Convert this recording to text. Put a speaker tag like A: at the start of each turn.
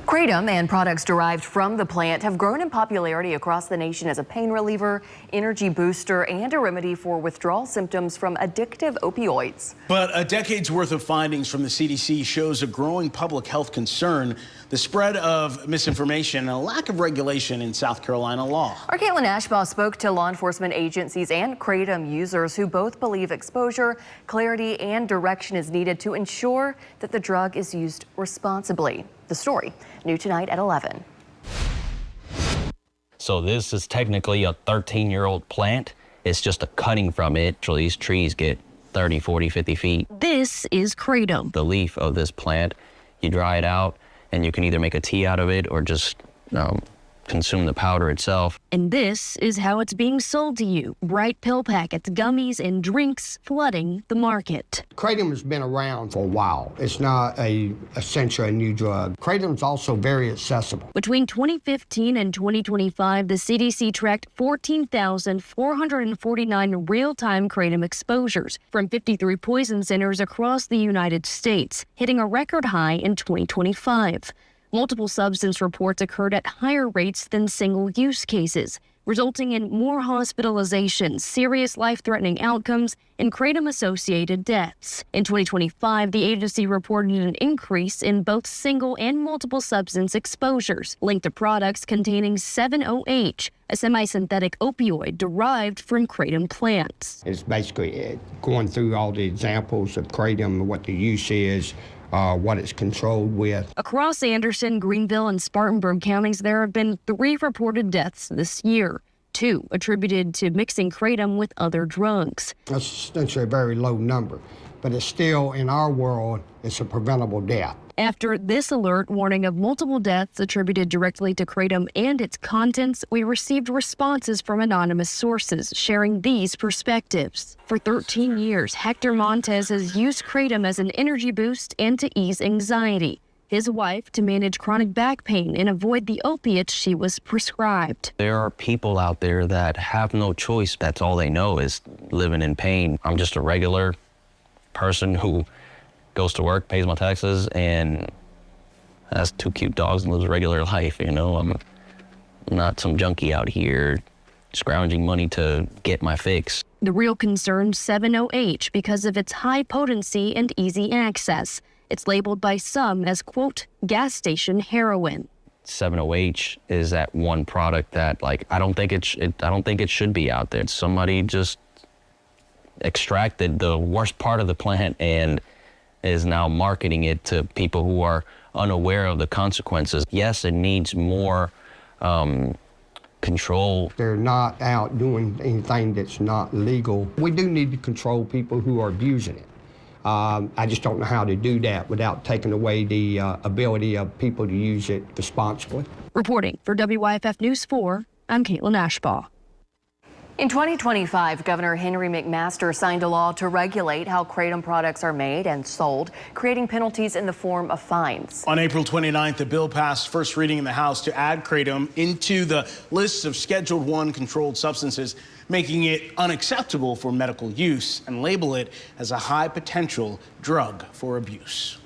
A: Kratom and products derived from the plant have grown in popularity across the nation as a pain reliever, energy booster, and a remedy for withdrawal symptoms from addictive opioids.
B: But a decade's worth of findings from the CDC shows a growing public health concern, the spread of misinformation and a lack of regulation in South Carolina law.
A: Our Caitlin Ashbaugh spoke to law enforcement agencies and Kratom users who both believe exposure, clarity, and direction is needed to ensure that the drug is used responsibly. The story, new tonight at 11.
C: So this is technically a 13-year-old plant. It's just a cutting from it. So these trees get 30, 40, 50 feet.
A: This is Kratom.
C: The leaf of this plant, you dry it out and you can either make a tea out of it or just consume the powder itself.
A: And this is how it's being sold to you. Bright pill packets, gummies, and drinks flooding the market.
D: Kratom has been around for a while. It's not essentially a new drug. Kratom's also very accessible.
A: Between 2015 and 2025, the CDC tracked 14,449 real-time Kratom exposures from 53 poison centers across the United States, hitting a record high in 2025. Multiple substance reports occurred at higher rates than single-use cases, resulting in more hospitalizations, serious life-threatening outcomes, and Kratom-associated deaths. In 2025, the agency reported an increase in both single and multiple substance exposures linked to products containing 7-OH, a semi-synthetic opioid derived from Kratom plants.
D: It's basically going through all the examples of Kratom, what the use is, what it's controlled with.
A: Across Anderson, Greenville, and Spartanburg counties, there have been 3 reported deaths this year, 2 attributed to mixing Kratom with other drugs.
D: That's essentially a very low number, but it's still, in our world, it's a preventable death.
A: After this alert warning of multiple deaths attributed directly to Kratom and its contents, we received responses from anonymous sources sharing these perspectives. For 13 years, Hector Montez has used Kratom as an energy boost and to ease anxiety. His wife to manage chronic back pain and avoid the opiates she was prescribed.
C: There are people out there that have no choice. That's all they know is living in pain. I'm just a regular person who goes to work, pays my taxes, and has 2 cute dogs and lives a regular life, you know? I'm not some junkie out here scrounging money to get my fix.
A: The real concern, 7-OH, because of its high potency and easy access. It's labeled by some as, quote, gas station heroin.
C: 7-OH is that one product that, like, I don't think it should be out there. Somebody just extracted the worst part of the plant and is now marketing it to people who are unaware of the consequences. Yes, it needs more control.
D: They're not out doing anything that's not legal. We do need to control people who are abusing it. I just don't know how to do that without taking away the ability of people to use it responsibly.
A: Reporting for WYFF News 4, I'm Caitlin Ashbaugh. In 2025, Governor Henry McMaster signed a law to regulate how Kratom products are made and sold, creating penalties in the form of fines.
B: On April 29th, the bill passed first reading in the House to add Kratom into the list of Scheduled I controlled substances, making it unacceptable for medical use and label it as a high potential drug for abuse.